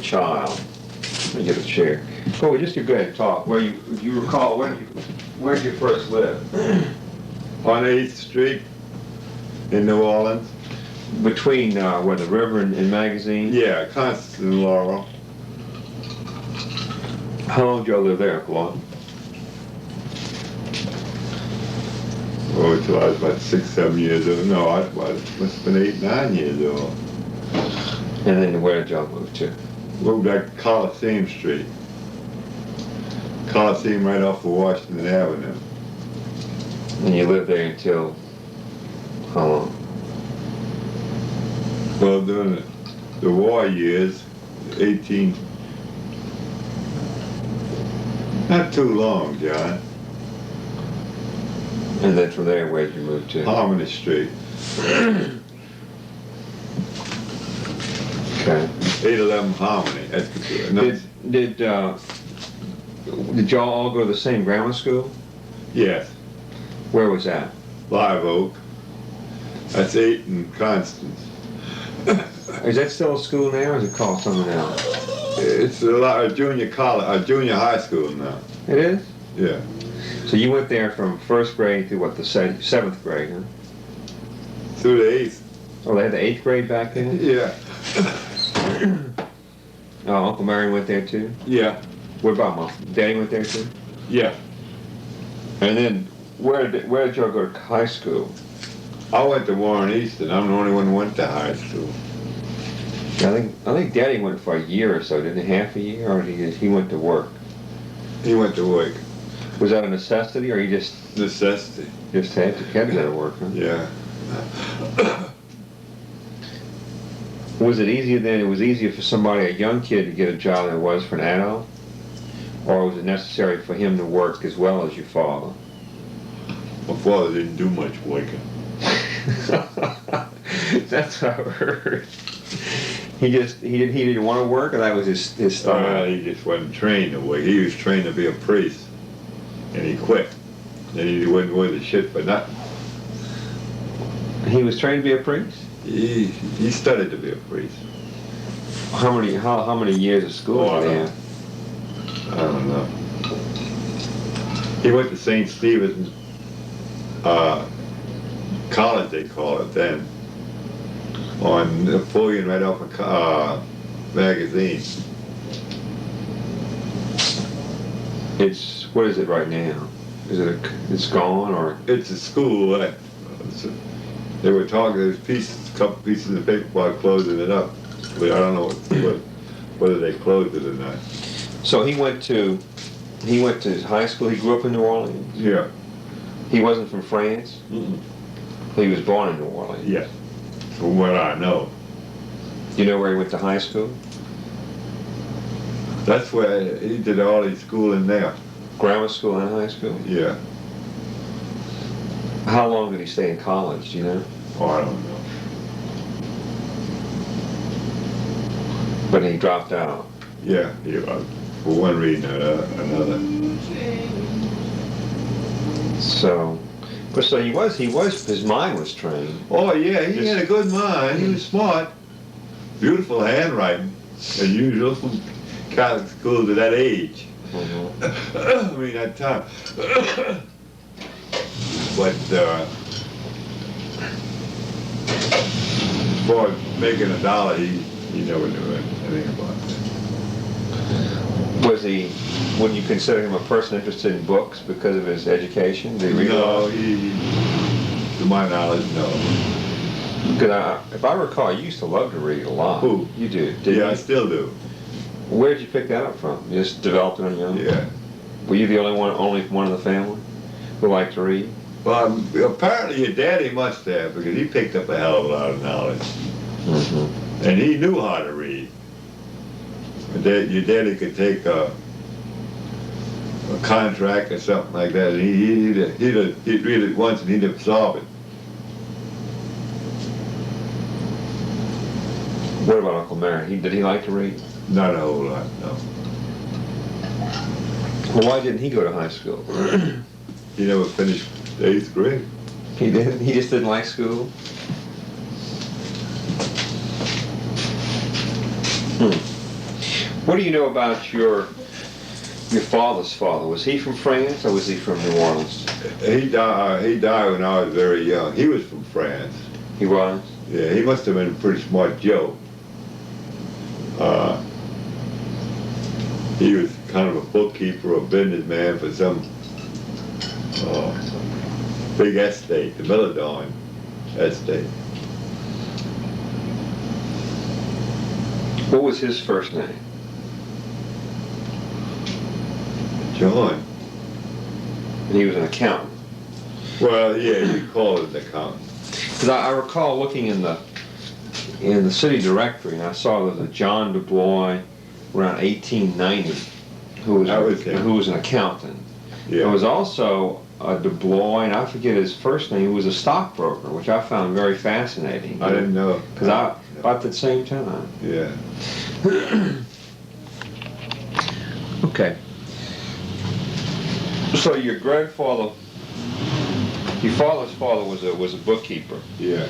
child. Let me get a chair. Oh, just you go ahead and talk. Where you, if you recall, where did you first live? On 8th Street in New Orleans. Between where the river and Magazine? Yeah, Constance and Laurel. How long did y'all live there, Lloyd? Oh, until I was about 6, 7 years old. No, I must have been 8, 9 years old. And then where did y'all move to? Moved back to Coliseum Street. Coliseum right off of Washington Avenue. And you lived there until how long? Well, during the war years, 18, not too long, John. And then from there, where did you move to? Harmony Street. Okay. 811 Harmony. That's the, Did y'all all go to the same grammar school? yes, Where was that? Live Oak. That's 8 and Constance. Is that still a school now, or is it called something else? It's a junior college, a junior high school now. It is? Yeah. So you went there from first grade to what, the seventh grade, huh? Through the 8th. Oh, they had the 8th grade back then? Yeah. Oh, Uncle Mary went there too? Yeah. What about Mom? Daddy went there too? Yeah. And then, where did y'all go to high school? I went to Warren Easton. I'm the only one who went to high school. I think Daddy went for a year or so, didn't he? Half a year, or he went to work? He went to work. Was that a necessity, or you just Necessity. had to go to work, huh? Yeah. Was it easier then? It was easier for somebody, a young kid, to get a job than it was for an adult? Or was it necessary for him to work as well as your father? My father didn't do much working. That's what I heard. He didn't want to work, or that was his style? He just wasn't trained to work. He was trained to be a priest, and he quit. And he wasn't worth a shit for nothing. He was trained to be a priest? He studied to be a priest. How many years of school did he have? I don't know. He went to St. Stephen's College, they call it then, on Napoleon right off of Magazine. What is it right now? It's gone, or? It's a school. They were talking, there's a couple pieces of paper while closing it up. But I don't know whether they closed it or not. So he went to high school. He grew up in New Orleans. Yeah. He wasn't from France. Mm-mm. He was born in New Orleans. Yeah. From what I know. Do you know where he went to high school? That's where he did all his schooling there. Grammar school and high school. Yeah. How long did he stay in college? Do you know? Oh, I don't know. But he dropped out. Yeah. For one reason or another. So his mind was trained. Oh yeah, he had a good mind. He was smart. Beautiful handwriting, as usual from Catholic schools at that age. Mm-hmm. I mean that time. But as far as making a dollar, he never knew anything about that. Would you consider him a person interested in books because of his education? Did he read a No, lot? to my knowledge, no. Because if I recall, you used to love to read a lot. Who? You did, didn't Yeah, you? I still do. Where did you pick that up from? You just developed it on your own? Yeah. Were you the only one in the family who liked to read? Well, apparently your daddy must have, because he picked up a hell of a lot of knowledge. Mm-hmm. And he knew how to read. Your daddy could take a contract or something like that, and he'd read it once and he'd absorb it. What about Uncle Mary? Did he like to read? Not a whole lot, no. Well, why didn't he go to high school? He never finished 8th grade. He didn't? He just didn't like school? What do you know about your father's father? Was he from France or was he from New Orleans? He died when I was very young. He was from France. He was? Yeah, he must have been a pretty smart Joe. He was kind of a bookkeeper, a businessman for some big estate, the Milledine estate. What was his first name? John. And he was an accountant. Well, yeah, you call it an accountant. Because I recall looking in the city directory, and I saw there was a John DeBlois around 1890 who was an accountant. Yeah. There was also a DeBlois, and I forget his first name, who was a stockbroker, which I found very fascinating. I didn't know. Because about the same time. Yeah. Okay. So your father's father was a bookkeeper. Yeah.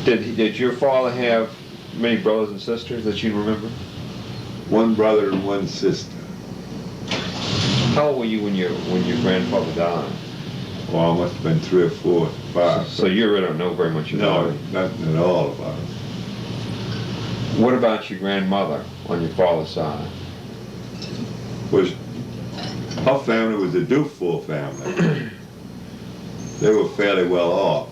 Did your father have many brothers and sisters that you remember? One brother and one sister. How old were you when your grandfather died? Well, I must have been 3 or 4, 5. So you really don't know very much about No, it. nothing at all about it. What about your grandmother on your father's side? Her family was a DeBlois family. They were fairly well off.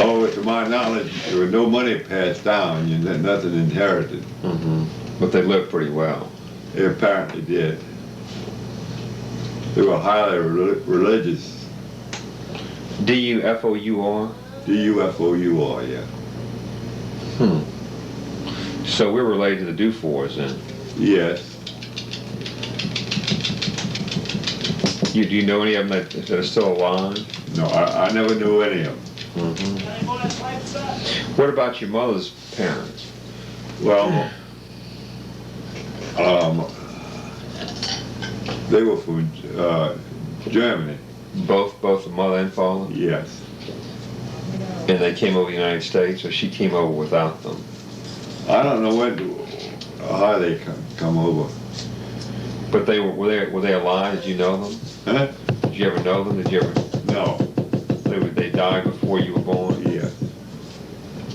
Oh, to my knowledge, there was no money passed down. You had nothing inherited. Mm-hmm. But they lived pretty well. They apparently did. They were highly religious. D-U-F-O-U-R? D-U-F-O-U-R, yeah. So we're related to the DeBlois then? Yes. Do you know any of them that are still alive? No, I never knew any of them. Mm-hmm. What about your mother's parents? Well, they were from Germany. Both the mother and father? Yes. And they came over the United States, or she came over without them? I don't know how they come over. But were they alive? Did you know them? Huh? Did you ever know them? Did you ever? No. They died before you were born? Yeah.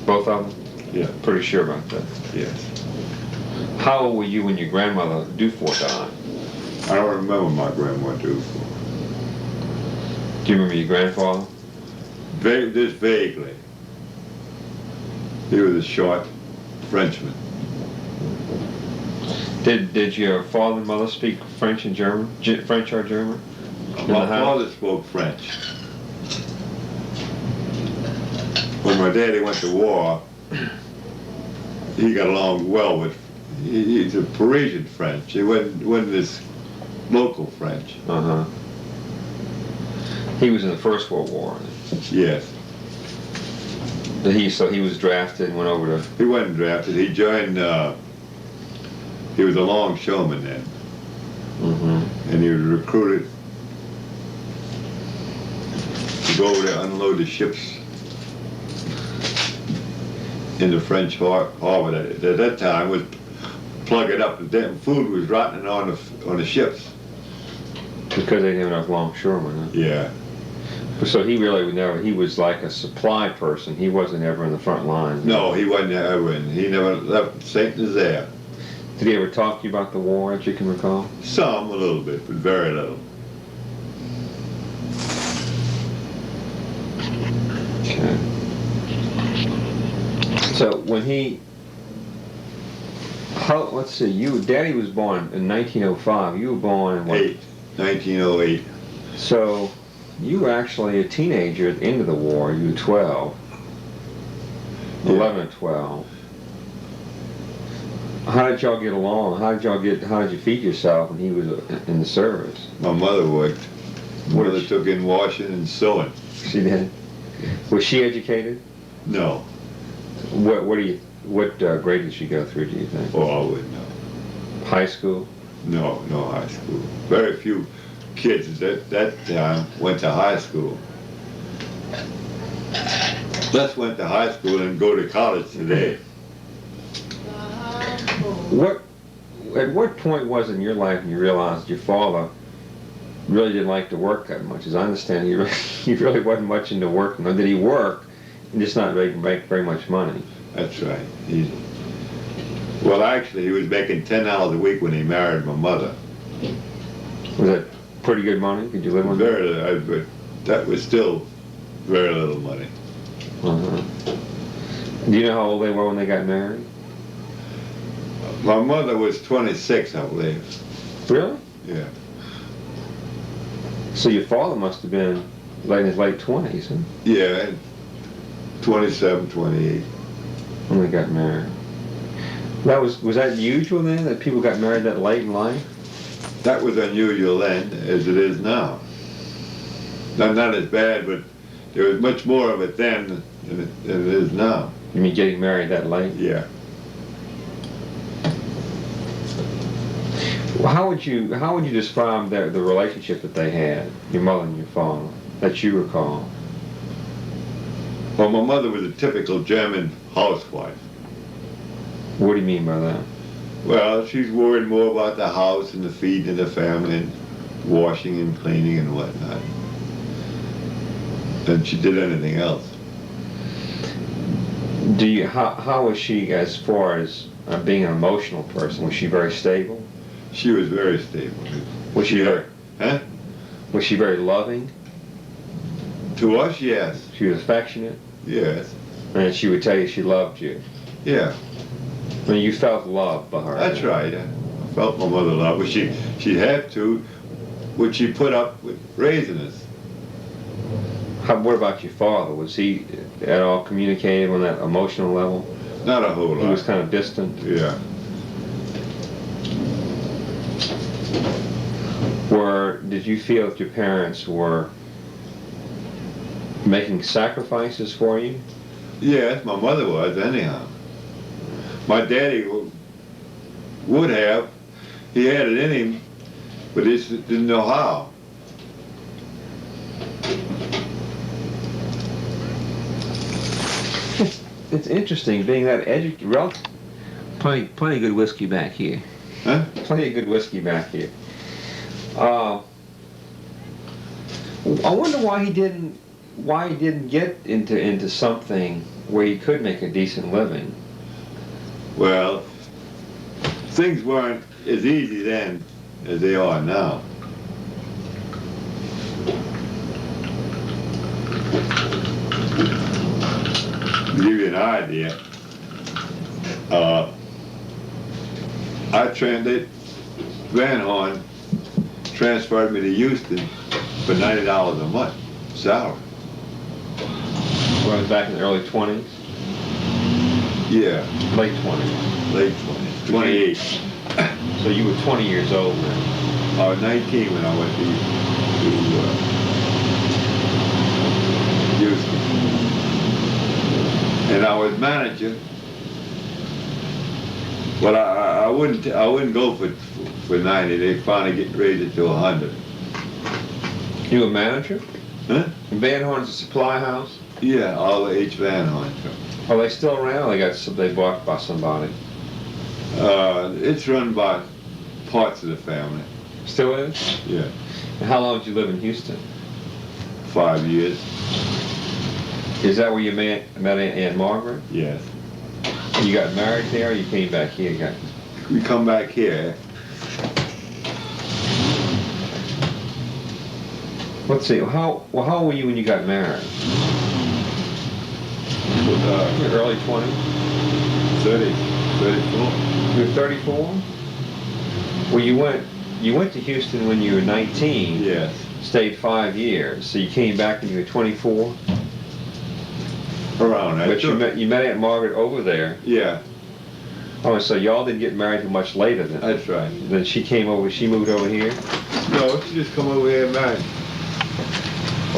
Both of them? Yeah. Pretty sure about that. Yes. How old were you when your grandmother DeBlois died? I don't remember my grandma DeBlois. Do you remember your grandfather? Just vaguely. He was a short Frenchman. Did your father and mother speak French and German? French or German? My father spoke French. When my daddy went to war, he got along well with. He's a Parisian French. He wasn't this local French. Uh-huh. He was in the First World War. Yes. So he was drafted and went over to... He wasn't drafted. He joined. He was a longshoreman then, and he was recruited to go over there, unload the ships in the French harbor. At that time, was plug it up. The damn food was rotting on the ships. Because they didn't have enough longshoremen, huh? Yeah. So he was like a supply person. He wasn't ever in the front line. No, he wasn't ever in. He never left St. Nazaire. Did he ever talk to you about the war that you can recall? Some, a little bit, but very little. Okay. So when let's see, Daddy was born in 1905. You were born in what? 1908. So you were actually a teenager at the end of the war. You were 12. Yeah. 11 or 12. How did y'all get along? How did you feed yourself when he was in the service? My mother worked. What Mother took in washing and sewing. She did. Was she educated? No. What grade did she go through, do you think? Oh, I wouldn't know. High school? No high school. Very few kids at that time went to high school. Les went to high school and go to college today. At what point was it in your life when you realized your father really didn't like to work that much? As I understand, he really wasn't much into working. Or did he work and just not make very much money? That's right. Well, actually, he was making $10 a week when he married my mother. Was that pretty good money? Could you live on that? But that was still very little money. Uh-huh. Do you know how old they were when they got married? My mother was 26, I believe. Really? Yeah. So your father must have been in his late 20s, huh? Yeah, 27, 28. When they got married. Was that usual then, that people got married that late in life? That was unusual then, as it is now. Not as bad, but there was much more of it then than it is now. You mean getting married that late? Yeah. Well, how would you describe the relationship that they had, your mother and your father, that you recall? Well, my mother was a typical German housewife. What do you mean by that? Well, she's worried more about the house and the feeding of the family and washing and cleaning and whatnot than she did anything else. How was she as far as being an emotional person? Was she very stable? She was very stable. Was she very? Huh? Was she very loving? To us, yes. She was affectionate? Yes. And she would tell you she loved you? Yeah. I mean, you felt loved by her. That's right. I felt my mother loved, but she'd have to, would she put up with raising us. What about your father? Was he at all communicative on that emotional level? Not a whole lot. He was kind of distant? Yeah. Did you feel that your parents were making sacrifices for you? Yes, my mother was, anyhow. My daddy would have. He had it in him, but he just didn't know how. It's interesting being that educated. Plenty of good whiskey back here. Huh? Plenty of good whiskey back here. I wonder why he didn't get into something where he could make a decent living. Well, things weren't as easy then as they are now. To give you an idea, Van Horn transferred me to Houston for $90 a month salary. Well, it was back in the early 20s? Yeah. Late 20s? Late 20s. 28. So you were 20 years old then? I was 19 when I went to Houston. And I was manager. But I wouldn't go for 90. They finally raised it to 100. You were manager? Huh? And Van Horn's a supply house? Yeah, all the H. Van Horn. Are they still around? They bought by somebody. It's run by parts of the family. Still is? Yeah. And how long did you live in Houston? 5 years. Is that where you met Aunt Margaret? Yes. You got married there, or you came back here again? We come back here. Let's see. How old were you when you got married? Your early 20s? 30, 34. You were 34? Well, you went to Houston when you were 19. Yes. Stayed 5 years. So you came back when you were 24? Around that. But you met Aunt Margaret over there. Yeah. Oh, so y'all didn't get married until much later then? That's right. Then she moved over here? No, she just come over here and married.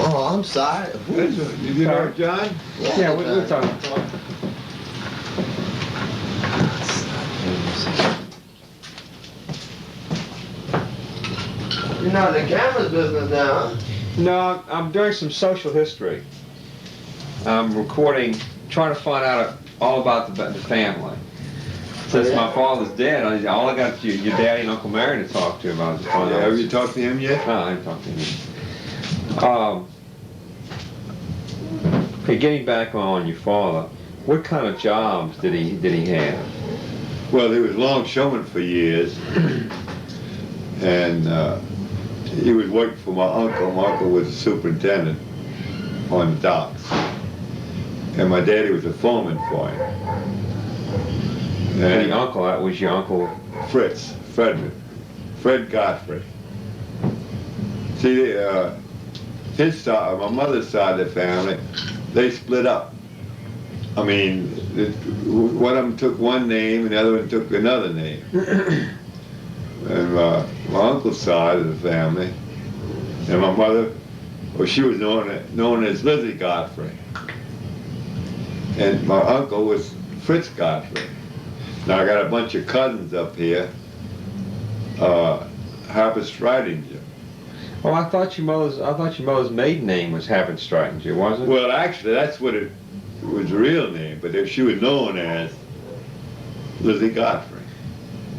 Oh, I'm sorry. Did you know John? Yeah, we're talking. You're not in the cameras business now, huh? No, I'm doing some social history. I'm recording, trying to find out all about the family. Since my father's dead, all I got is your daddy and Uncle Mary to talk to about. Yeah, have you talked to him yet? No, I haven't talked to him. Okay, getting back on your father, what kind of jobs did he have? Well, he was longshoreman for years, and he was working for my uncle. My uncle was a superintendent on the docks, and my daddy was a foreman for him. And your uncle, that was your uncle? Fred Godfrey. See, his side, my mother's side of the family, they split up. I mean, one of them took one name and the other one took another name. And my uncle's side of the family, and my mother, well, she was known as Lizzie Godfrey. And my uncle was Fritz Godfrey. Now I got a bunch of cousins up here, Harper Stridinger. Oh, I thought your mother's maiden name was Harper Stridinger, wasn't it? Well, actually, that's what it was the real name, but she was known as Lizzie Godfrey.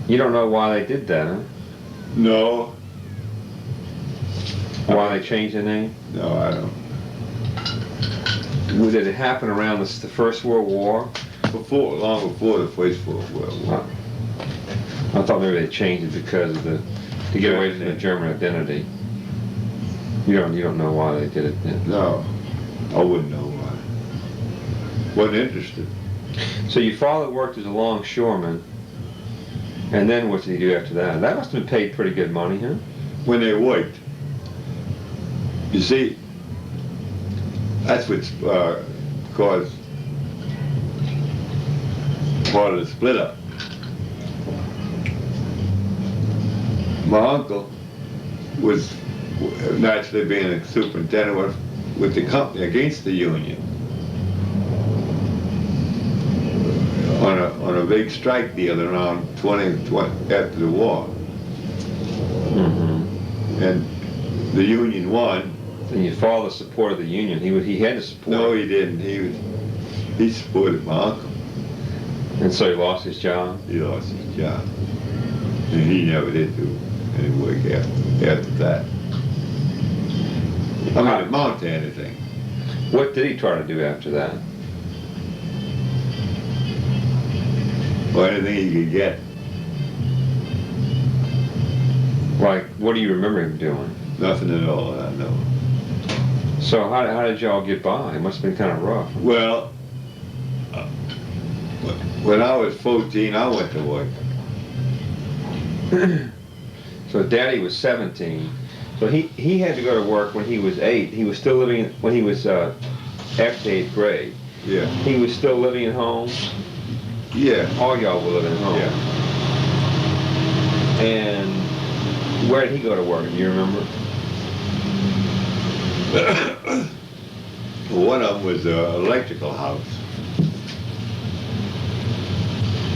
You don't know why they did that, huh? No. Why they changed the name? No, I don't. Did it happen around the First World War? Long before the First World War. I thought maybe they changed it because of to get away from the German identity. You don't know why they did it then? No, I wouldn't know why. Wasn't interested. So your father worked as a longshoreman, and then what did he do after that? That must have been paid pretty good money, huh? When they worked. You see, that's what's caused part of the split up. My uncle was naturally being a superintendent with the company against the union on a big strike deal around 20 after the war. Mm-hmm. And the union won. And your father supported the union. He had to support. No, it. he didn't. He supported my uncle. And so he lost his job. He lost his job, and he never did do any work after that. I mean, it amounted to anything. What did he try to do after that? Or anything he could get. Like, what do you remember him doing? Nothing at all, I know. So how did y'all get by? It must have been kind of rough. Well, when I was 14, I went to work. So Daddy was 17. So he had to go to work when he was 8. He was still living when he was after 8th grade. Yeah. He was still living at home. Yeah. All y'all were living at home. Yeah. And where did he go to work? Do you remember? One of them was an electrical house.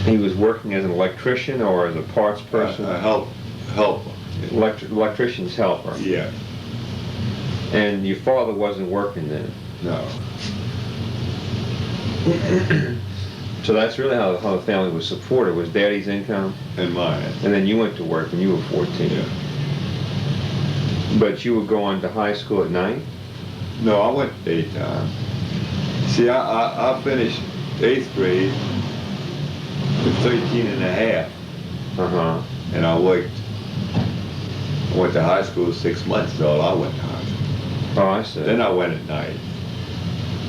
He was working as an electrician or as a parts person? A helper. Electrician's helper. Yeah. And your father wasn't working then? No. So that's really how the family was supported, was Daddy's income? And mine. And then you went to work when you were 14? Yeah. But you were going to high school at night? No, I went daytime. See, I finished 8th grade with 13 and a half. Uh-huh. And I went to high school 6 months, that's all I went to high school. Oh, I see. Then I went at night.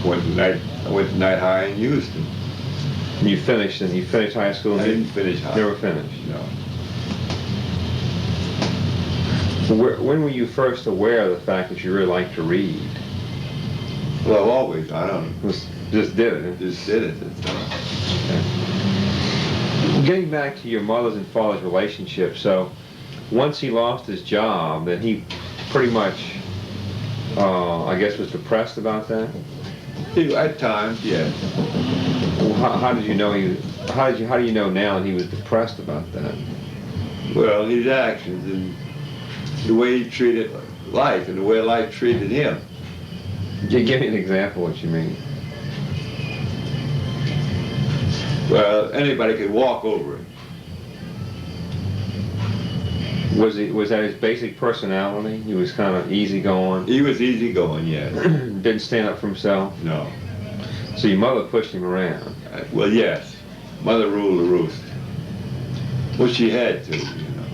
I went to night high in Houston. And you finished high school? I didn't finish high. Never finished? No. When were you first aware of the fact that you really liked to read? Well, always, I don't know. Just did it? Just did it. Getting back to your mother's and father's relationship, so once he lost his job, then he pretty much, I guess, was depressed about that? At times, yes. How did you know how do you know now that he was depressed about that? Well, his actions and the way he treated life and the way life treated him. Give me an example of what you mean. Well, anybody could walk over it. Was that his basic personality? He was kind of easygoing. He was easygoing, yes. Didn't stand up for himself. No. So your mother pushed him around. Well, yes. Mother ruled the roost. Well, she had to, you know.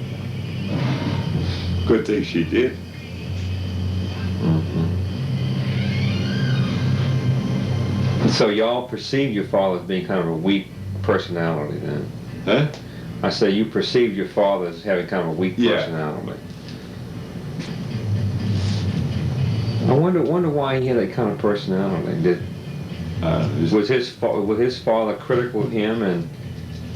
Good thing she did. So y'all perceived your father as being kind of a weak personality then? Huh? I say you perceived your father as having kind of a weak Yeah. personality. I wonder why he had that kind of personality. Was his father critical of him and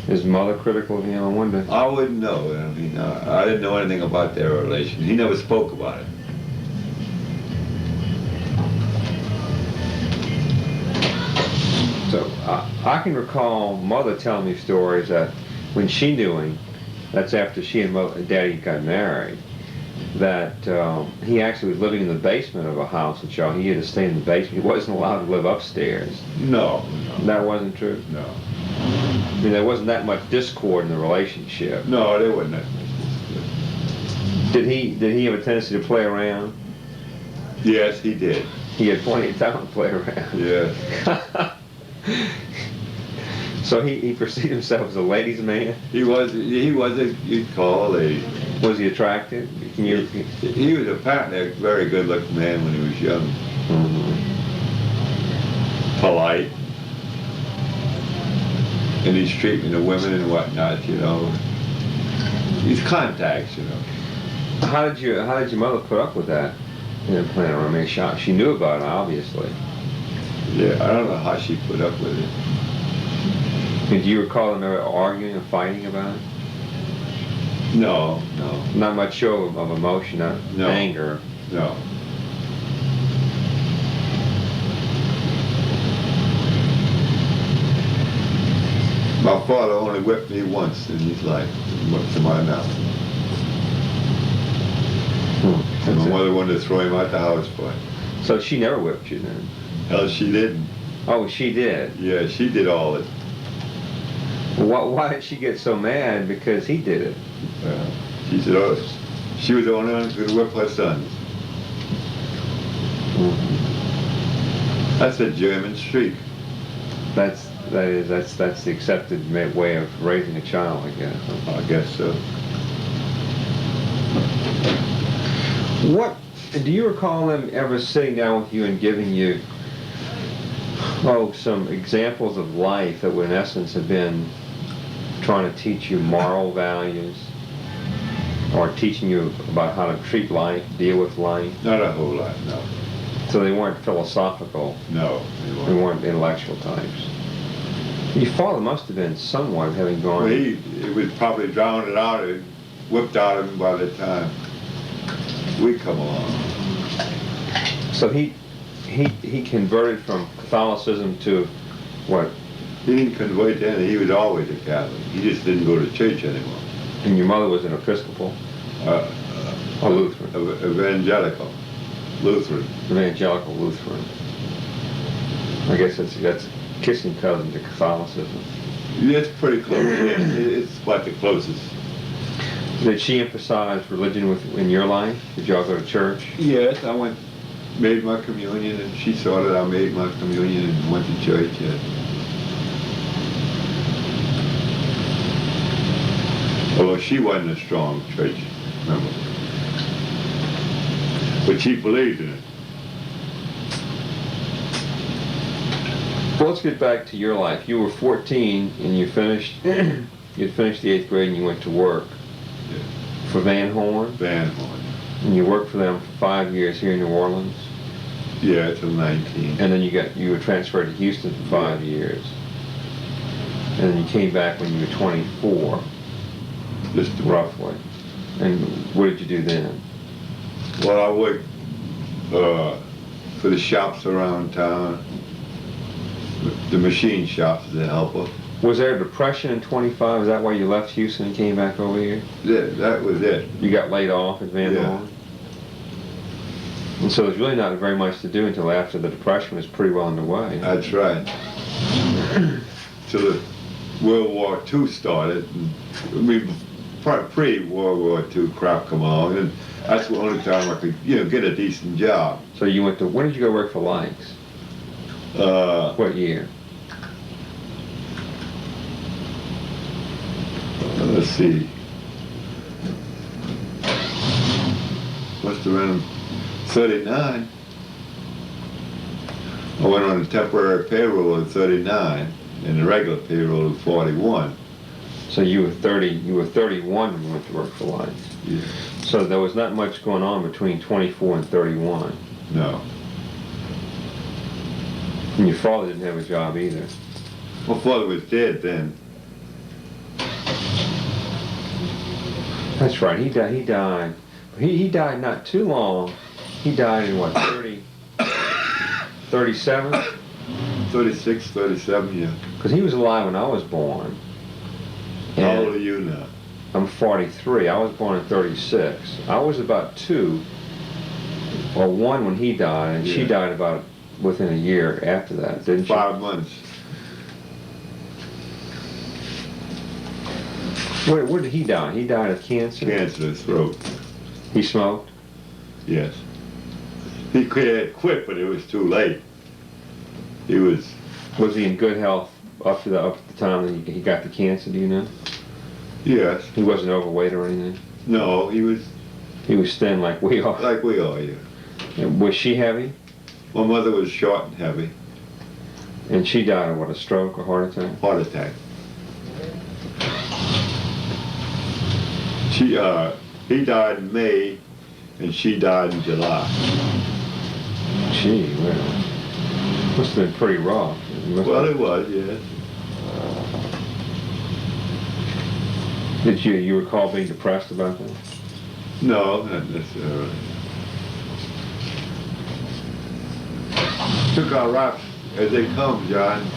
his mother critical of him? I wonder. I wouldn't know. I mean, I didn't know anything about their relation. He never spoke about it. So I can recall mother telling me stories that when she knew him, that's after she and daddy got married, that he actually was living in the basement of a house at Shaw. He had to stay in the basement. He wasn't allowed to live upstairs. No. That wasn't true? No. I mean, there wasn't that much discord in the relationship. No, there wasn't that much. Did he have a tendency to play around? Yes, he did. He had plenty of time to play around. Yes. So he perceived himself as a ladies' man? He was you'd call a lady. Was he attractive? Can you? He was apparently a very good-looking man when he was young. Mm-hmm. Polite. And his treatment of women and whatnot, you know. His contacts, you know. How did your mother put up with that? Playing around? I mean, she knew about it, obviously. Yeah, I don't know how she put up with it. Do you recall them ever arguing or fighting about it? No. Not much show of emotion, No. anger. No. My father only whipped me once in his life, to my mouth. And my mother wanted to throw him out the house for it. So she never whipped you then? Hell, she didn't. Oh, she did? Yeah, she did all it. Why did she get so mad? Because he did it. She said, oh, she was the only one who could whip her sons. That's a German streak. That's the accepted way of raising a child, I guess. I guess so. What do you recall them ever sitting down with you and giving you some examples of life that would in essence have been trying to teach you moral values or teaching you about how to treat life, deal with life? Not a whole lot, no. So they weren't philosophical. No, they weren't intellectual types. Your father must have been somewhat having gone. Well, he was probably drowned out and whipped out of him by the time we come along. So he converted from Catholicism to what? He didn't convert to anything. He was always a Catholic. He just didn't go to church anymore. And your mother was an Episcopal? Or Lutheran? Evangelical. Lutheran. Evangelical Lutheran. I guess that's kissing cousin to Catholicism. Yeah, it's pretty close. It's about the closest. Did she emphasize religion in your life? Did y'all go to church? Yes, I made my communion, and she saw that I made my communion and went to church. Yes. Although she wasn't a strong church member, but she believed in it. Well, let's get back to your life. You were 14 and you finished. You'd finished the 8th grade and you went to work for Van Horn. Van Horn. And you worked for them for 5 years here in New Orleans. Yeah, till 19. And then you were transferred to Houston for 5 years. And then you came back when you were 24. Just roughly. And what did you do then? Well, I worked for the shops around town, the machine shops as a helper. Was there a depression in 25? Is that why you left Houston and came back over here? Yeah, that was it. You got laid off at Van Horn? And so there's really not very much to do until after the depression was pretty well underway. That's right. Till World War II started. And, I mean, pre-World War II crap come on, and that's the only time I could, get a decent job. So you went to, when did you go work for Lights? What year? Let's see. Must have been 39. I went on the temporary payroll in 39, and the regular payroll in 41. So you were 31 when you went to work for Lights. Yeah. So there was not much going on between 24 and 31. No. And your father didn't have a job either. My father was dead then. That's right, he died. He died not too long. He died in what, 37? 36, 37, yeah. Because he was alive when I was born. How old are you now? I'm 43. I was born in 36. I was about 2 or 1 when he died, and she died about within a year after that, didn't she? 5 months. Where did he die? He died of cancer? Cancer of throat. He smoked? Yes. He had quit, but it was too late. He was. Was he in good health up to the time that he got the cancer, do you know? Yes. He wasn't overweight or anything? No, he was. He was thin like we are. Like we are, yeah. And was she heavy? My mother was short and heavy. And she died of what, a stroke or heart attack? Heart attack. He died in May, and she died in July. Gee, well, must have been pretty rough. Well, it was, yes. Did you recall being depressed about that? No, not necessarily. Took our raps as they come, John.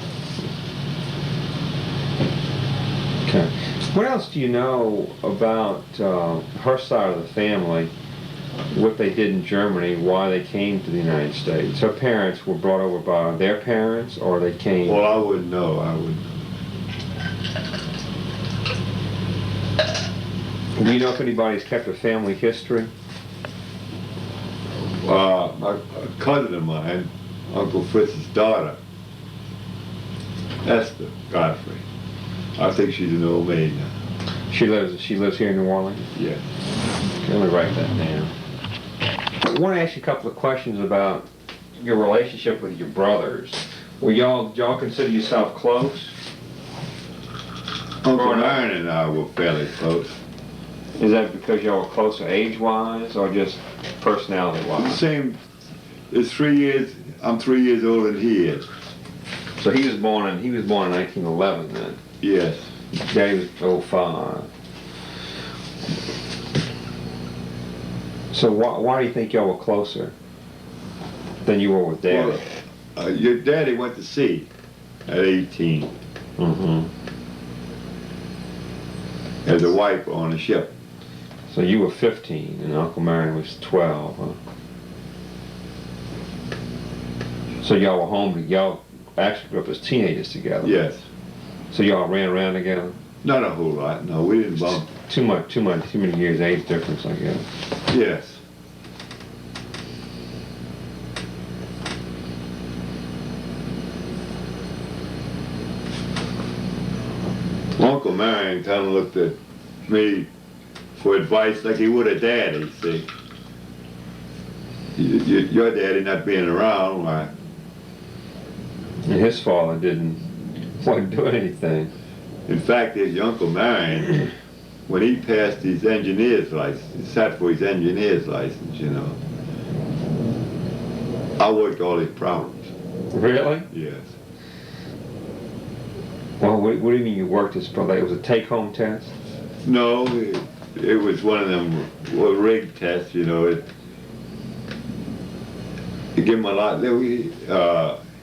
Okay. What else do you know about her side of the family, what they did in Germany, why they came to the United States? Her parents were brought over by their parents, or they came... Well, I wouldn't know. I wouldn't know. Do you know if anybody's kept a family history? A cousin of mine, Uncle Fritz's daughter, Esther Godfrey. I think she's an old maid now. She lives here in New Orleans? Yes. Okay, let me write that down. I want to ask you a couple of questions about your relationship with your brothers. Did y'all consider yourself close? Uncle Aaron and I were fairly close. Is that because y'all were closer age-wise, or just personality-wise? Same. It's 3 years. I'm 3 years older than he is. So he was born in 1911 then. Yes. Daddy was 05. So why do you think y'all were closer than you were with Daddy? Well, your daddy went to sea at 18 Mm-hmm. as a wife on a ship. So you were 15 and Uncle Marion was 12, huh? So y'all were home, y'all actually grew up as teenagers together? Yes. So y'all ran around together? Not a whole lot. No, we didn't bump. Too many years age difference, I guess. Yes. Uncle Marion kind of looked at me for advice like he would a daddy, see. Your daddy not being around, why? And his father wasn't doing anything. In fact, his Uncle Marion, when he passed his engineer's license, he sat for his engineer's license, you know. I worked all his problems. Really? Yes. Well, what do you mean you worked his brother? It was a take-home test? No, it was one of them rig tests, you know. It gave him a lot.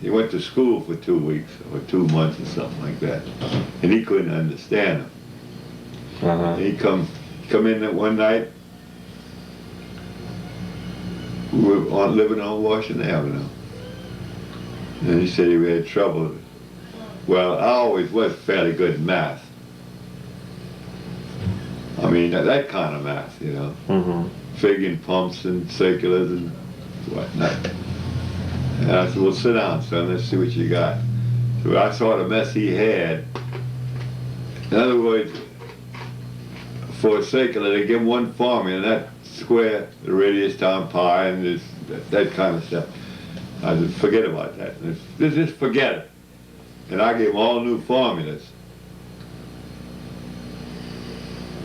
He went to school for 2 weeks or 2 months or something like that, and he couldn't understand them. Uh-huh. He come in one night. We were living on Washington Avenue, and he said he had trouble Well, I always was fairly good in math. I mean, that kind of math, you know. Mm-hmm. Figuring pumps and circulars and whatnot. And I said, well, sit down, son, let's see what you got. So I saw the mess he had. In other words, for a circular, they give one formula, and that square, the radius times pi, and this, that kind of stuff. I said, forget about that. Just forget it. And I gave him all new formulas.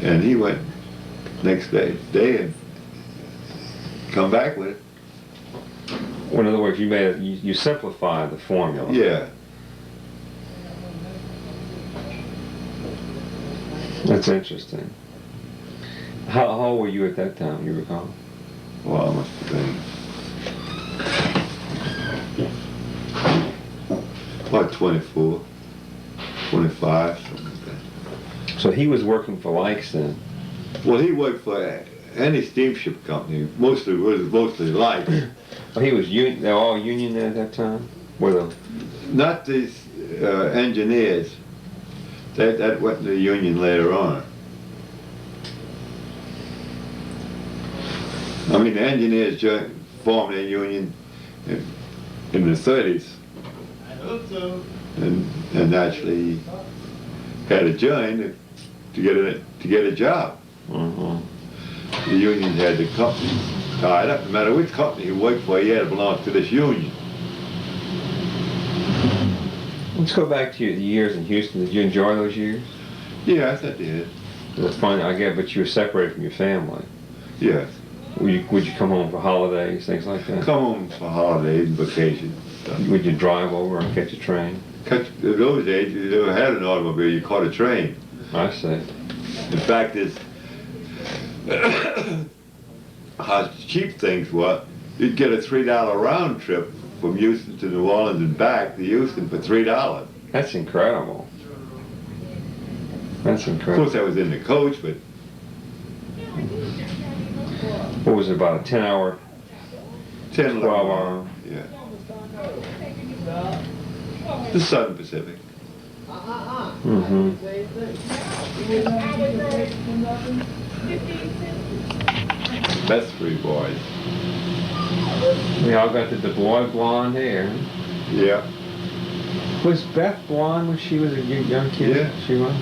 And he went next day and come back with it. Well, in other words, you simplified the formula. Yeah. That's interesting. How old were you at that time, you recall? Well, I must have been about 24, 25, something like that. So he was working for Likes then? Well, he worked for any steamship company. Mostly Light. Oh, he was they're all union there at that time? Not these engineers. That went in the union later on. I mean, the engineers formed their union in the 30s. I hope so. And actually had to join to get a job. Mm-hmm. The union had the company tied up. No matter which company he worked for, he had to belong to this union. Let's go back to your years in Houston. Did you enjoy those years? Yes, I did. It was fun, I get, but you were separated from your family. Yes. Would you come home for holidays, things like that? Come home for holidays and vacations. Would you drive over and catch a train? In those days, you never had an automobile, you caught a train. I see. In fact, how cheap things were. You'd get a $3 round trip from Houston to New Orleans and back to Houston for $3. That's incredible. That's Of incredible. course, I was in the coach, but What was it, about a 10-hour, 10, 12 hour? Yeah. The Southern Pacific. Mm-hmm. That's 3 boys. We all got the DeBlois blonde hair. Yeah. Was Beth blonde when she was a young kid? Yeah. She was?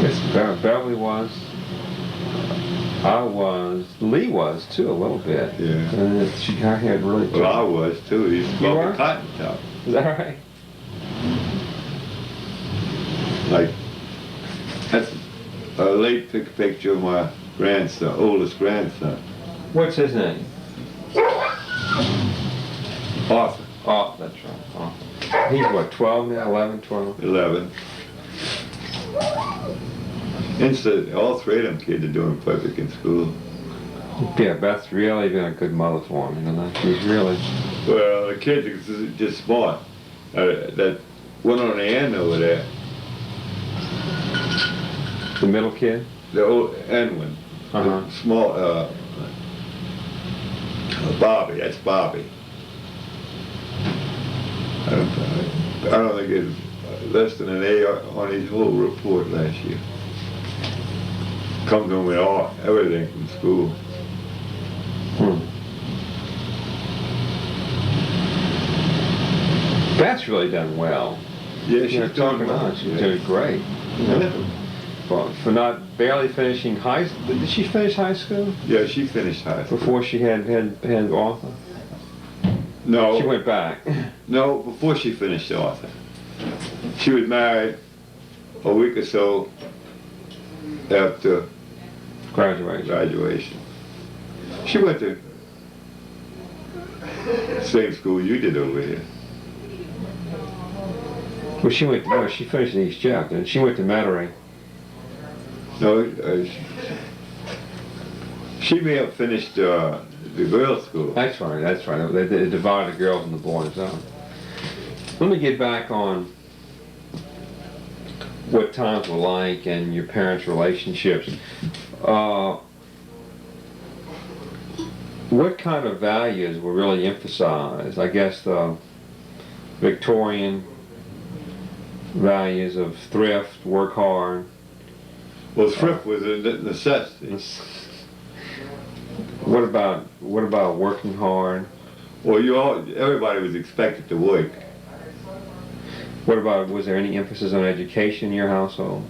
Yes, Beverly was. I was. Lee was, too, a little bit. Yeah. And her hair had really... Well, I was too. He used to You call were? me Cotton Top. Is that right? Like, that's a late picture of my grandson, oldest grandson, What's his name? Arthur, Oh, that's right. Oh. He's what, 12 now? 11, 12? 11. Instead, all 3 of them kids are doing perfect in school. Yeah, Beth's really been a good mother for him, you know. She's really... Well, the kids are just smart. That one on the end over there, The middle kid? the old end one, Uh-huh. the small, Bobby, that's Bobby. I don't think it's less than an A on his whole report last year. Comes home with everything from school. Beth's really done well. Yeah, You she's know, talking well. on, she's doing great. You know, for not barely finishing high school. Did she finish high school Yeah, she finished high school. before she had Arthur? No, She went back. no, before she finished Arthur. She was married a week or so after Graduation. graduation. She went to the same school you did over here. Well, she finished in East Jeff, and she went to Metairie. No, she may have finished the girls' school. That's right. They divided the girls and the boys out. Let me get back on what times were like and your parents' relationships. What kind of values were really emphasized? I guess Victorian values of thrift, work hard. Well, thrift was a necessity. What about working hard? Well, everybody was expected to work. What about, was there any emphasis on education in your household?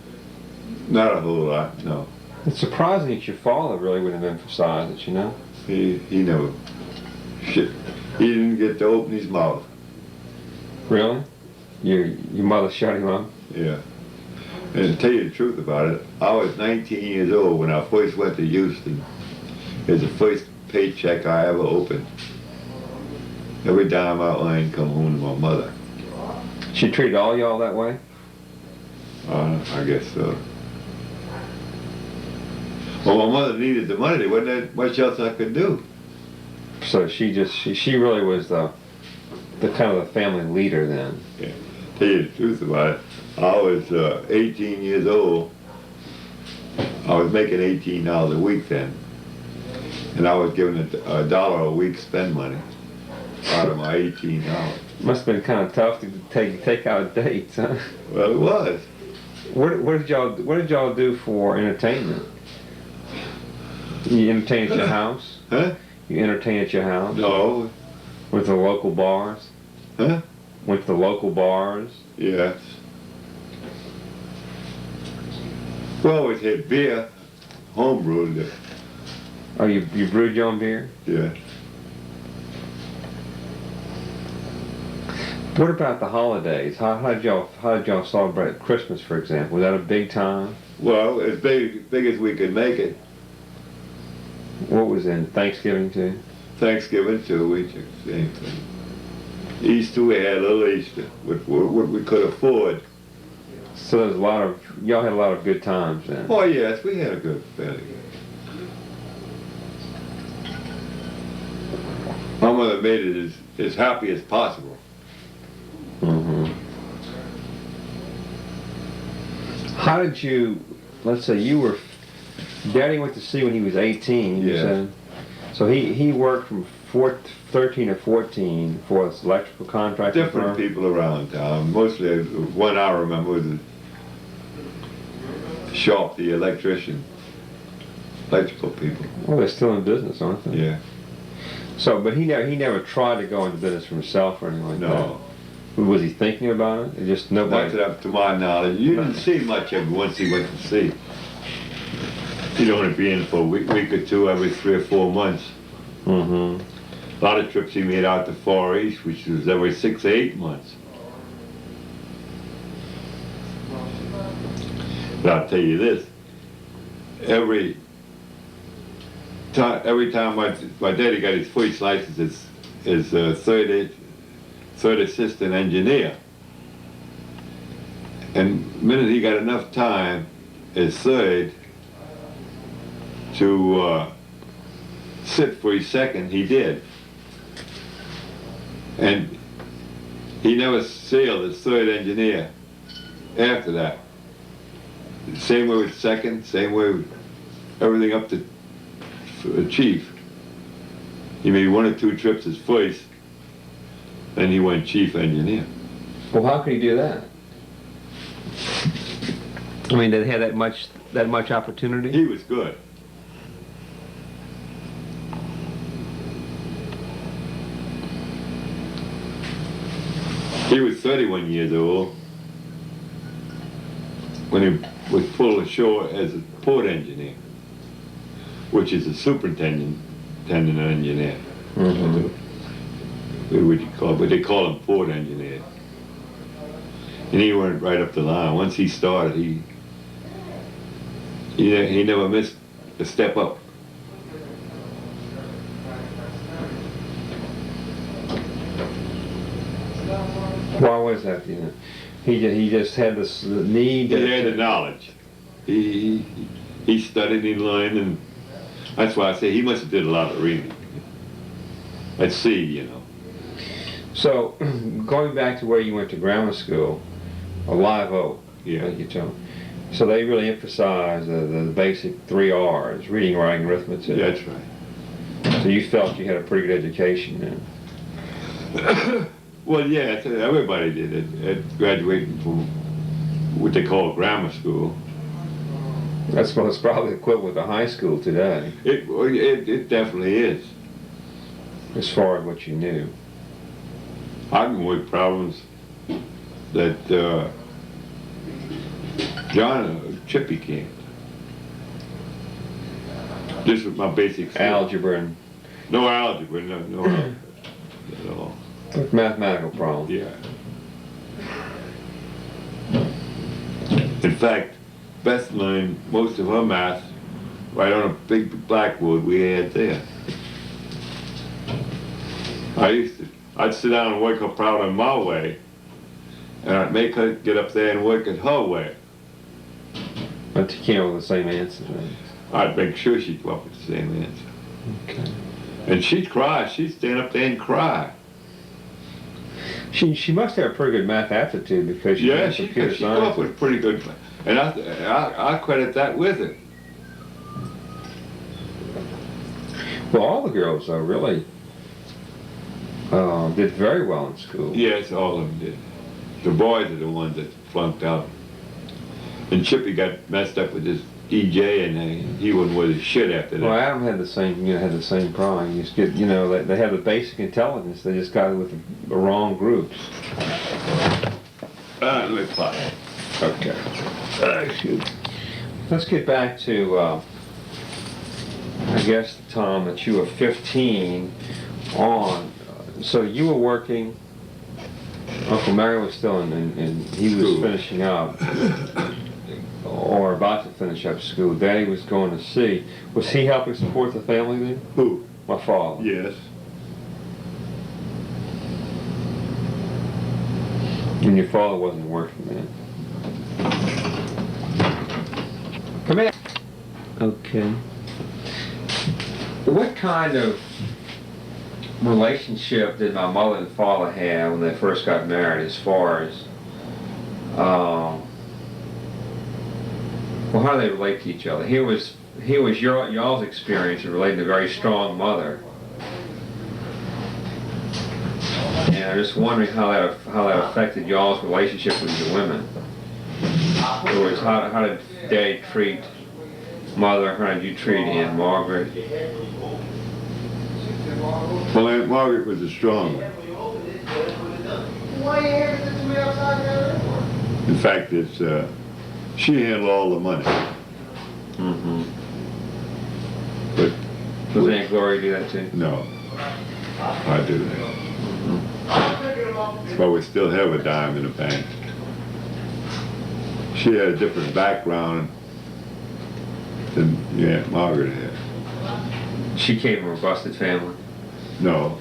Not a whole lot, no. It's surprising that your father really would have emphasized it, you know? He never, shit, he didn't get to open his mouth. Really? Your mother shut him up? Yeah. And to tell you the truth about it, I was 19 years old when I first went to Houston. It was the first paycheck I ever opened. Every dime I earned come home to my mother. She treated all y'all that way? I guess so. Well, my mother needed the money. There wasn't much else I could do. So she really was the kind of the family leader then. Yeah. Tell you the truth about it, I was 18 years old. I was making $18 a week then. And I was given a dollar a week spend money out of my $18. Must have been kind of tough to take out dates, huh? Well, it was. What did y'all do for entertainment? You entertain at your house? Huh? You entertain at your house? No. With the local bars? Huh? With the local bars? Yes. We always had beer, homebrewed. Oh, you brewed your own beer? Yeah. What about the holidays? How did y'all celebrate Christmas, for example? Was that a big time? Well, as big as we could make it. What was in Thanksgiving too? Thanksgiving too, we took the same thing. Easter, we had a little Easter, what we could afford. So there was y'all had a lot of good times then. Oh yes, we had a good family. My mother made it as happy as possible. Mm-hmm. How did you, let's say Daddy went to sea when he was 18, you Yeah. said? So he worked from 13 or 14 for this electrical contractor Different firm? people around town. Mostly, one I remember was Sharp, the electrician. Electrical people. Well, they're still in business, aren't they? Yeah. So, but he never tried to go into business for himself or anything like that? No. Was he thinking about it? It just nobody... Not up to my knowledge. You didn't see much of it once he went to sea. He'd only be in for a week or two every 3 or 4 months. Mm-hmm. A lot of trips he made out to Far East, which was every 6 or 8 months. But I'll tell you this, every time my daddy got his first license as third assistant engineer, and the minute he got enough time as third to sit for his second, he did. And he never sailed as third engineer after that. Same way with second, same way with everything up to chief. He made 1 or 2 trips as first, then he went chief engineer. Well, how could he do that? I mean, did he have that much opportunity? He was good. He was 31 years old when he was pulled ashore as a port engineer, which is a superintendent engineer. Mm-hmm. What would you call it? But they call him port engineer. And he went right up the line. Once he started, he never missed a step up. Why was that, you know? He just had this need. He had the knowledge. He studied, he learned, and that's why I say he must have did a lot of reading. At sea, you know. So, going back to where you went to grammar school, a Live Oak, Yeah. like you told me. So they really emphasize the basic 3 R's, reading, writing, arithmetic. Yeah, that's right. So you felt you had a pretty good education then. Well, yeah, everybody did it at graduating from what they call grammar school. That's well, it's probably equivalent to high school today, It definitely is. as far as what you knew. I can work problems that Chippy can't. This is my basic skill. Algebra and No algebra, no algebra at all. mathematical problems. Yeah. In fact, Beth learned most of her math right on a big blackboard we had there. I'd sit down and work her problem my way, and I'd make her get up there and work it her way. But you came up with the same answer, right? I'd make sure she'd come up with the same answer. Okay. And she'd cry. She'd stand up there and cry. She must have a pretty good math aptitude because she Yeah, did she computer came up science. with pretty good. And I credit that with her. Well, all the girls though really did very well in school. Yes, all of them did. The boys are the ones that flunked out. And Chippy got messed up with his EJ, and he wouldn't with his shit after that. Well, Adam had the same problem. You just get, they have the basic intelligence. They just got it with the wrong groups. Let me play. Okay. Let's get back to, I guess, the time that you were 15 on. So you were working. Uncle Mary was still in he was School. finishing up. Or about to finish up school. Daddy was going to sea. Was he helping support the family then? Who? My father. Yes. And your father wasn't working then? Come here. Okay. What kind of relationship did my mother and father have when they first got married as far as well, how do they relate to each other? Here was y'all's experience in relating to a very strong mother, and I'm just wondering how that affected y'all's relationship with your women. In other words, how did Dad treat Mother? How did you treat Aunt Margaret? Well, Aunt Margaret was a strong one. In fact, she handled all the money. Mm-hmm. But Does Aunt Gloria do that too? no, I do that. But we still have a dime in the bank. She had a different background than Aunt Margaret had. She came from a busted family. No,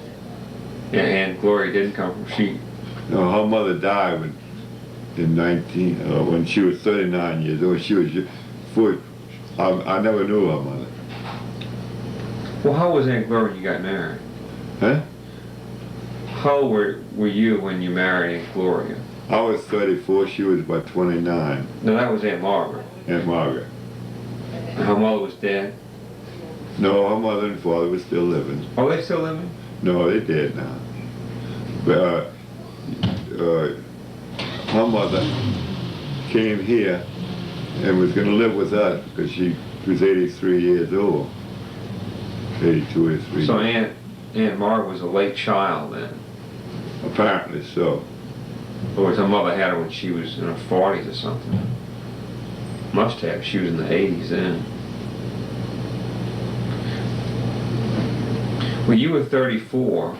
And Aunt Gloria didn't come from. no, her mother died when she was 39 years old. She was I never knew her mother. Well, how was Aunt Gloria when you got married? Huh? How old were you when you married Aunt Gloria? I was 34. She was about 29. No, that was Aunt Margaret. Aunt Margaret. And her mother was dead. No, her mother and father were still living. Oh, they still living? No, they dead now. But her mother came here and was going to live with us because she was 83 years old. 82 or 83. So Aunt Margaret was a late child then. Apparently so. Or her mother had her when she was in her 40s or something. Must have. She was in the 80s then. Well, you were 34.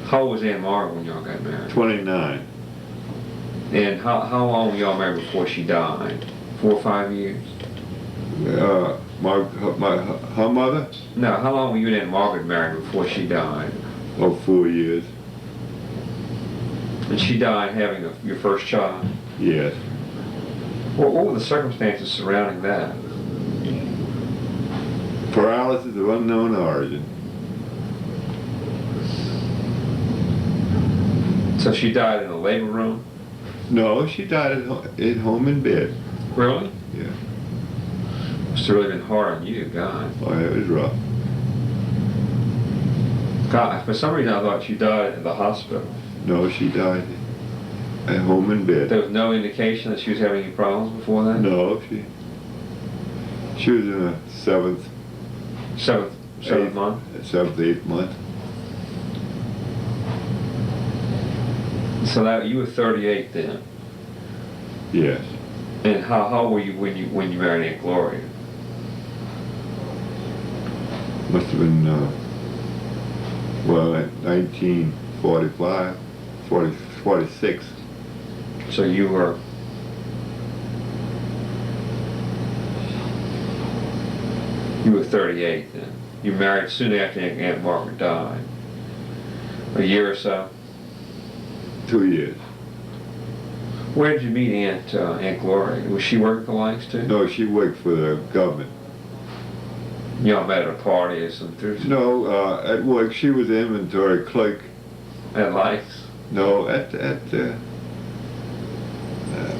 How old was Aunt Margaret when y'all got married? 29. And how long were y'all married before she died? 4 or 5 years? Her mother? No, how long were you and Aunt Margaret married before she died? Oh, 4 years. And she died having your first child? Yes. What were the circumstances surrounding that? Paralysis of unknown origin. So she died in the labor room? No, she died at home in bed. Really? Yeah. Must have really been hard on you, God. Oh, it was rough. God, for some reason I thought she died at the hospital. No, she died at home in bed. There was no indication that she was having any problems before that? No, she was in a seventh, Seventh month? eighth month. So that you were 38 then. Yes. And how old were you when you married Aunt Gloria? Must have been, well, at 1945, 46. So you were You were 38 then. You married soon after Aunt Margaret died. A year or so? 2 years. Where did you meet Aunt Gloria? Was she working for Lights too? No, she worked for the government. Y'all met at a party or something? No, at work she was the inventory clerk. At Lights? No,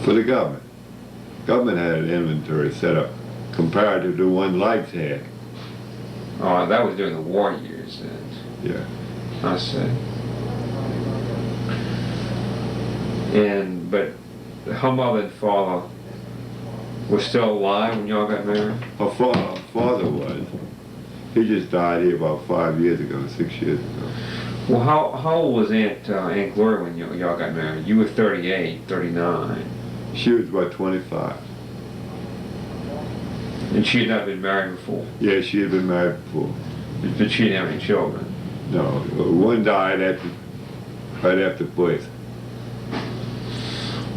for the government. Government had an inventory set up comparative to one Lights had. Oh, that was during the war years then. Yeah. I see. But her mother and father were still alive when y'all got married? Her father was. He just died here about 5 years ago, 6 years ago. Well, how old was Aunt Gloria when y'all got married? You were 38, 39. She was about 25. And she had not been married before? Yeah, she had been married before. But she didn't have any children? No, one died right after birth.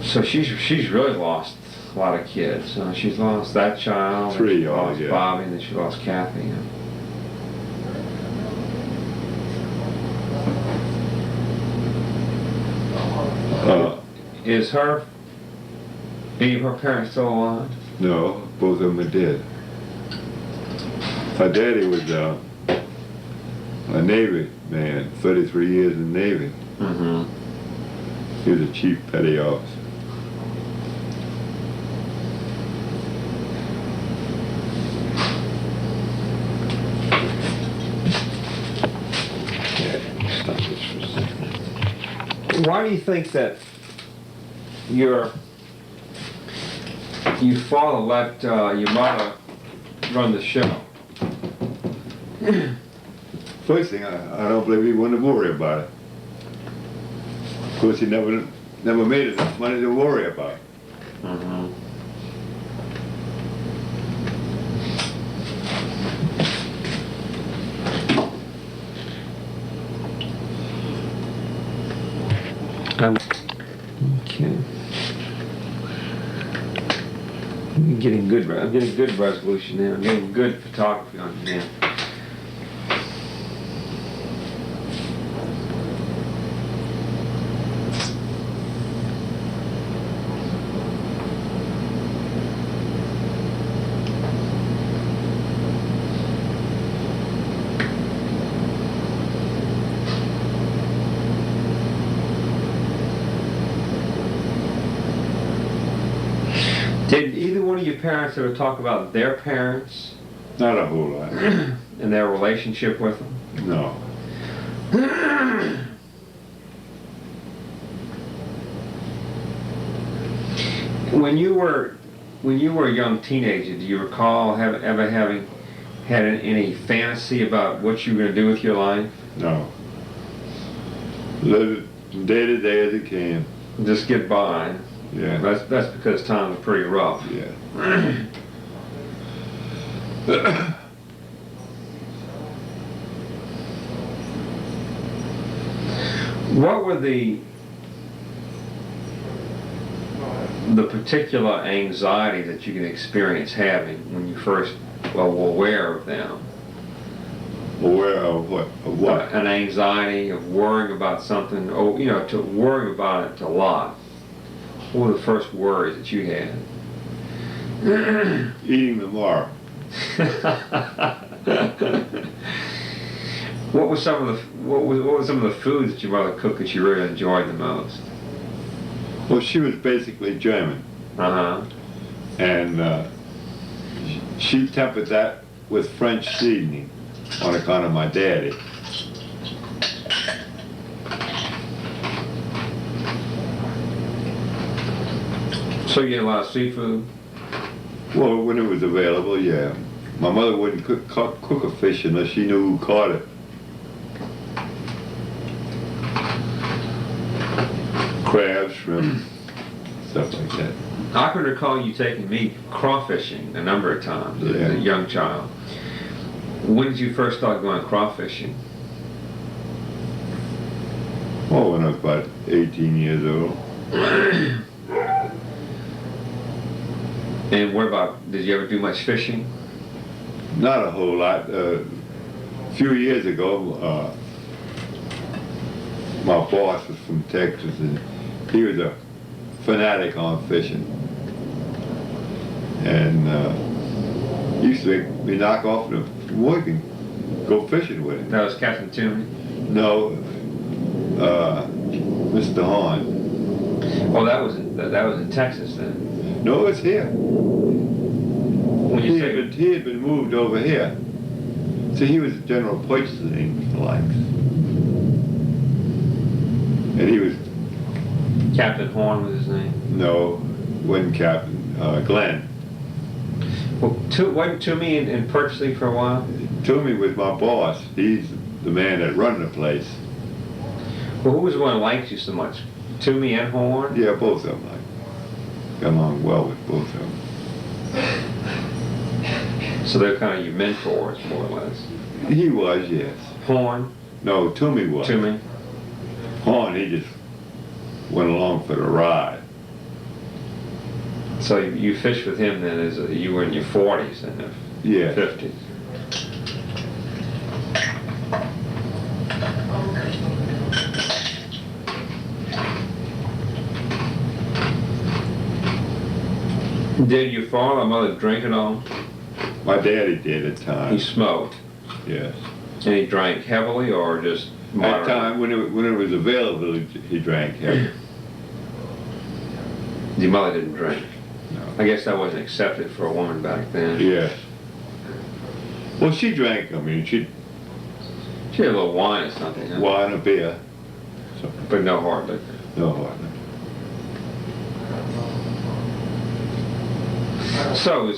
So she's really lost a lot of kids. She's lost that child. 3 She lost yeah. Bobby, and then she lost Kathy. Is any of her parents still alive? No, both of them are dead. Her daddy was a Navy man, 33 years in the Navy. Mm-hmm. He was a chief petty officer. Stop this for a second. Why do you think that your father let your mother run the show? First thing, I don't believe he wanted to worry about it. Of course, he never made enough money to worry about. Mm-hmm. Okay. I'm getting good resolution now. I'm getting good photography on you now. Did either one of your parents ever talk about their parents Not a whole lot. and their relationship with them? No. When you were a young teenager, do you recall ever having had any fantasy about what you were going to do with your life? No. Lived it day to day as it came. Just get by. Yeah. That's because times were pretty rough. Yeah. What were the particular anxiety that you can experience having when you first were aware of them? Aware of what? Of what? An anxiety of worrying about something, to worry about it a lot. What were the first worries that you had? Eating tomorrow. What were some of the foods that your mother cooked that you really enjoyed the most? Well, she was basically German. Uh-huh. And she tempered that with French seasoning on account of my daddy. So you had a lot of seafood? Well, when it was available, yeah. My mother wouldn't cook a fish unless she knew who caught it. Crabs, shrimp, stuff like that. I can recall you taking me crawfishing a number of times as a young child. When did you first start going crawfishing? Oh, when I was about 18 years old. And what about, did you ever do much fishing? Not a whole lot. A few years ago, my boss was from Texas, and he was a fanatic on fishing. And he used to make me knock off the work and go fishing with him. That was Captain Toomey? No, Mr. Horn. Oh, that was in Texas then. No, it's here. When you say He had been moved over here. So he was general purchasing the likes. And he was, Captain Horn was his name. no, wasn't Captain, Glenn. Well, wasn't Toomey in purchasing for a while? Toomey was my boss. He's the man that run the place. Well, who was the one who liked you so much? Toomey and Horn? Yeah, both of them. I got along well with both of them. So they're kind of your mentors, more or less. He was, yes. Horn? No, Toomey was. Toomey? Horn, he just went along for the ride. So you fished with him then as you were in your 40s and the Yeah. 50s. Did your father or mother drink at all? My daddy did at He times. smoked. Yes. And he drank heavily or just At moderately? time when it was available, he drank heavy. Your mother didn't drink? No. I guess that wasn't accepted for a woman back then. Yes. Well, she drank. I mean, she She had a little wine or something, huh? wine or beer. So, But no hard liquor. no hard. So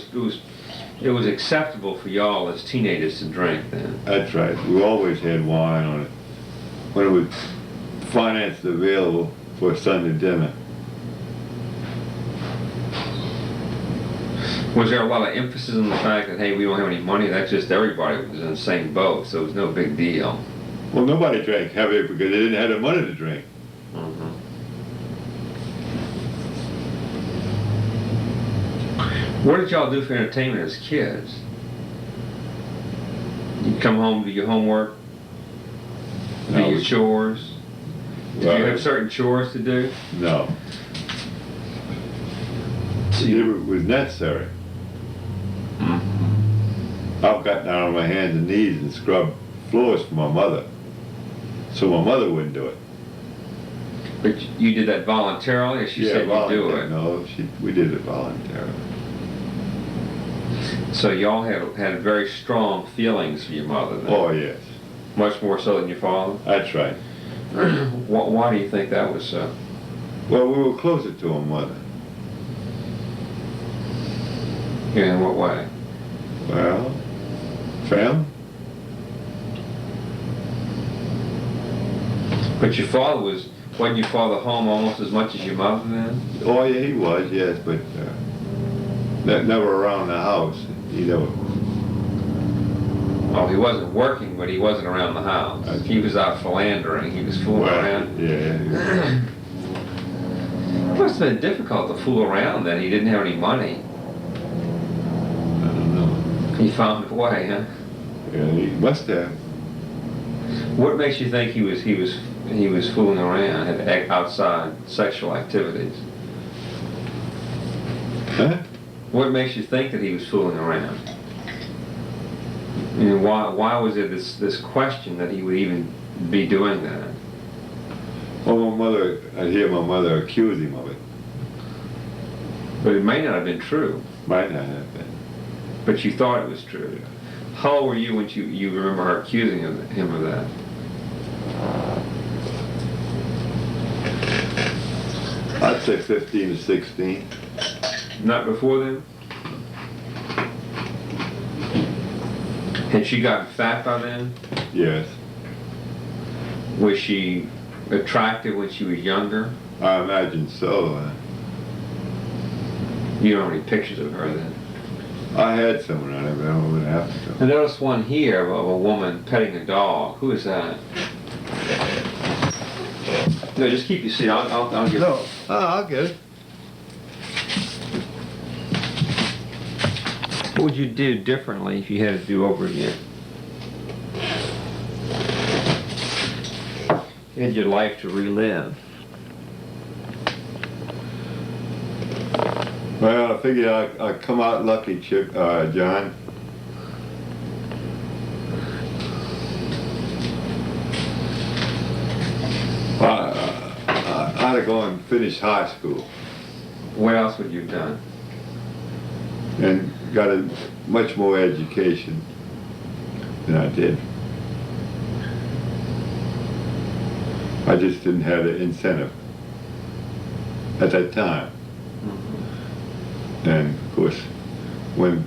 it was acceptable for y'all as teenagers to drink then? That's right. We always had wine on it when it was financed available for a Sunday dinner. Was there a lot of emphasis on the fact that, hey, we don't have any money? That's just everybody was in the same boat, so it was no big deal. Well, nobody drank heavy because they didn't have the money to drink. Mhm. What did y'all do for entertainment as kids? You come home, do your homework, do No, your we- chores? Did Well, you have certain chores to do? No. It was necessary. I've got down on my hands and knees and scrubbed floors for my mother, so my mother wouldn't do it. But you did that voluntarily, or she said you do volunteer. it? No, we did it voluntarily. So y'all had very strong feelings for your mother then? Oh yes, Much more so than your father? that's right. Why do you think that was so? Well, we were closer to her mother. Yeah, in what way? Well, fam. But your father wasn't your father home almost as much as your mother then? Oh yeah, he was. Yes, but never around the house. You know. Oh, he wasn't working, but he wasn't around the house. He was out philandering. He was fooling around. Yeah. It must have been difficult to fool around then. He didn't have any money. I don't know. He found a way, huh? Yeah, he must have. What makes you think he was fooling around, had outside sexual activities? Huh? What makes you think that he was fooling around? I mean, why was there this question that he would even be doing that? Well, I'd hear my mother accuse him of it. But it may not have been true. Might not have been. But you thought it was true. How old were you when you remember her accusing him of that? I'd say 15 to 16. Not before then? Had she gotten fat by then? Yes. Was she attractive when she was younger? I imagine so. You don't have any pictures of her then? I had someone on it, but I don't really have to. I noticed one here of a woman petting a dog. Who is that? No, just keep your seat. I'll get No, I'll get it. What would you do differently if you had to do over again? You had your life to relive. Well, I figured I'd come out lucky, John. I'd have gone and finished high school What else would you have done? and got a much more education than I did. I just didn't have the incentive at that time. And of course, when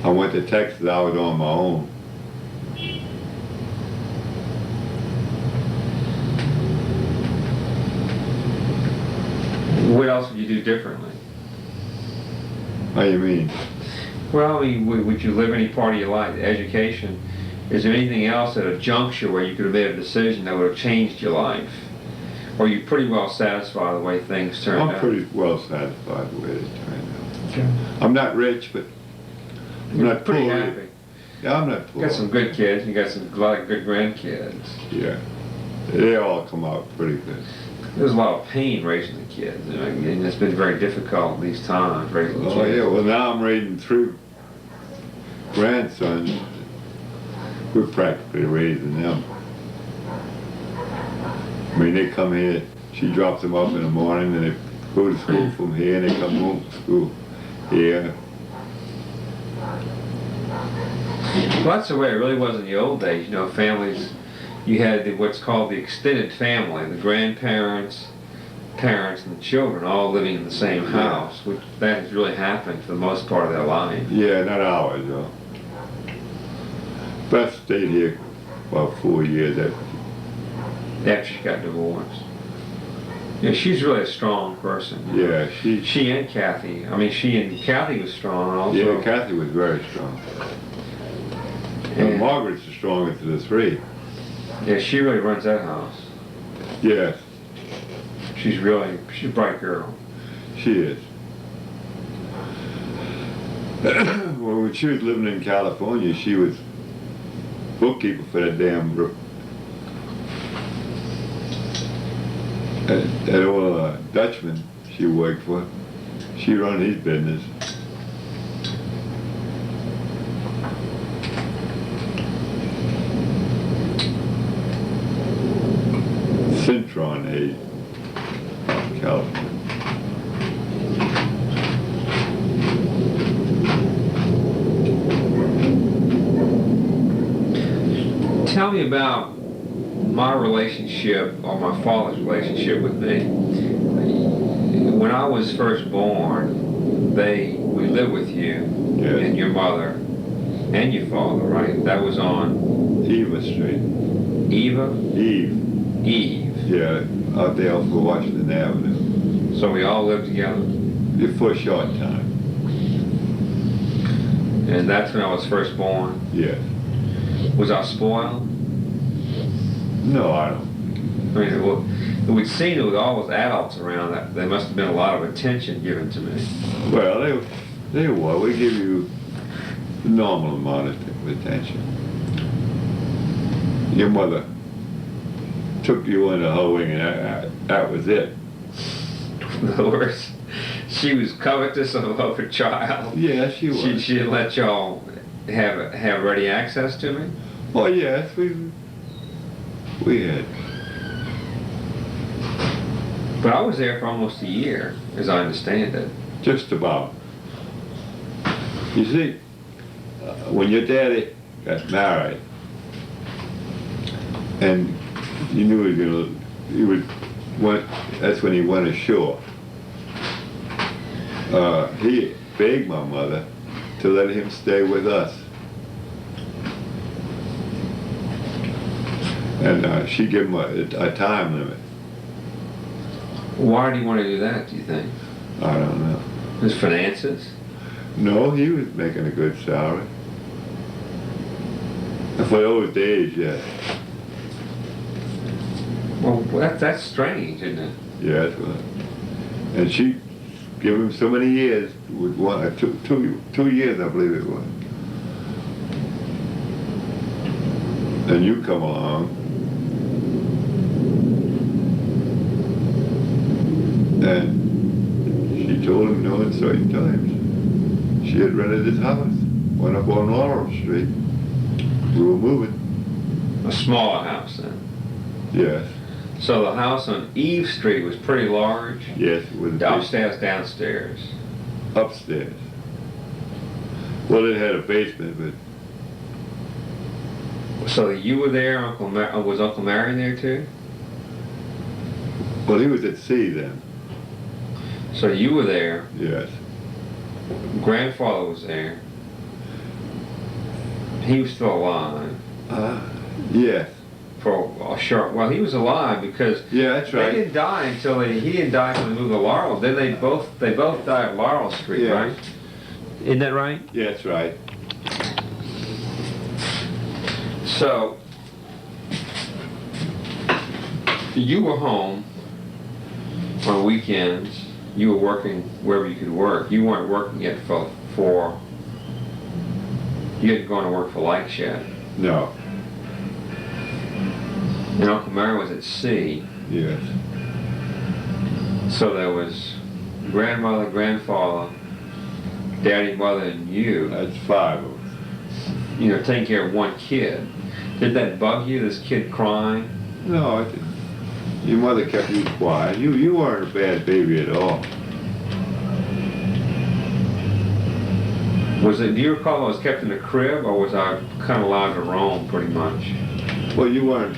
I went to Texas, I was on my own. What else would you do differently? How you mean? Well, I mean, would you live any part of your life? Education. Is there anything else at a juncture where you could have made a decision that would have changed your life? Or are you pretty well satisfied with the way things turned out? I'm pretty well satisfied with the way it turned out. Okay. I'm not rich, but I'm You're not pretty poor. happy. Yeah, I'm not poor. You got some good kids. You got a lot of good grandkids. Yeah, they all come out pretty good. There's a lot of pain raising the kids, you know, and it's been very difficult these times raising Oh kids. yeah, well now I'm raising 3 grandsons. We're practically raising them. I mean, they come here, she drops them off in the morning, and they go to school from here, and they come home from school here. Well, that's the way it really was in the old days. You know, families, you had what's called the extended family, the grandparents, parents, and the children all living in the same house, which that has really happened for the most part of their life. Yeah, not ours, though. Beth stayed here about 4 years After she got divorced. Yeah, she's really a strong person. Yeah, She and Kathy. I mean, she and Kathy was strong also. yeah, Kathy was very strong. And Margaret's the strongest of the 3. Yeah, she really runs that house. Yes, She's a bright girl. she is. Well, when she was living in California, she was bookkeeper for that damn that old Dutchman she worked for. She run his business. Centron Aid, California. Tell me about my relationship, or my father's relationship with me. When I was first born, we lived with you Yes. and your mother and your father, right? That was on Eva Street. Eva? Eve. Yeah, out there off of Washington Avenue. So we all lived together? Yeah, for a short time. And that's when I was first born? Yes. Was I spoiled? No, I don't. I mean, it would seem that with all those adults around, that there must have been a lot of attention given to me. Well, they were. We give you the normal amount of attention. Your mother took you under her wing, and that was it. In other words, she was covetous of her child. Yeah, she was. She didn't let y'all have ready access to me? Oh, yes, we had. But I was there for almost a year, as I understand it. Just about. You see, when your daddy got married, and you knew that's when he went ashore. He begged my mother to let him stay with us. And she gave him a time limit. Why do you want to do that, do you think? I don't know. His finances? No, he was making a good salary. For those days, yes. Well, that's strange, isn't it? Yes, well. And she gave him so many years, with one, 2 years, I believe it was. And you come along, and she told him no in certain times. She had rented his house, went up on Laurel Street. We were moving. A smaller house then. Yes, So the house on Eve Street was pretty large. yes, with a big Upstairs, downstairs. upstairs. Well, it had a basement, but So you were there, was Uncle Mary there too? well, he was at sea then. So you were there, Yes, grandfather was there. He was still alive yes, for a short, well, he was alive because yeah, that's they right. didn't die until he didn't die until they moved to Laurel. Then they both died at Laurel Street, Yeah. right? Isn't that right? Yeah, that's right. So, you were home on weekends. You were working wherever you could work. You weren't working yet for you hadn't gone to work for Likes yet. No, And Uncle Mary was at sea. yes, So there was grandmother, grandfather, daddy, mother, and you, that's 5 of us. taking care of one kid. Did that bug you, this kid crying? No, it didn't. Your mother kept you quiet. You weren't a bad baby at all. Do you recall I was kept in a crib, or was I kind of allowed to roam pretty much? Well, you weren't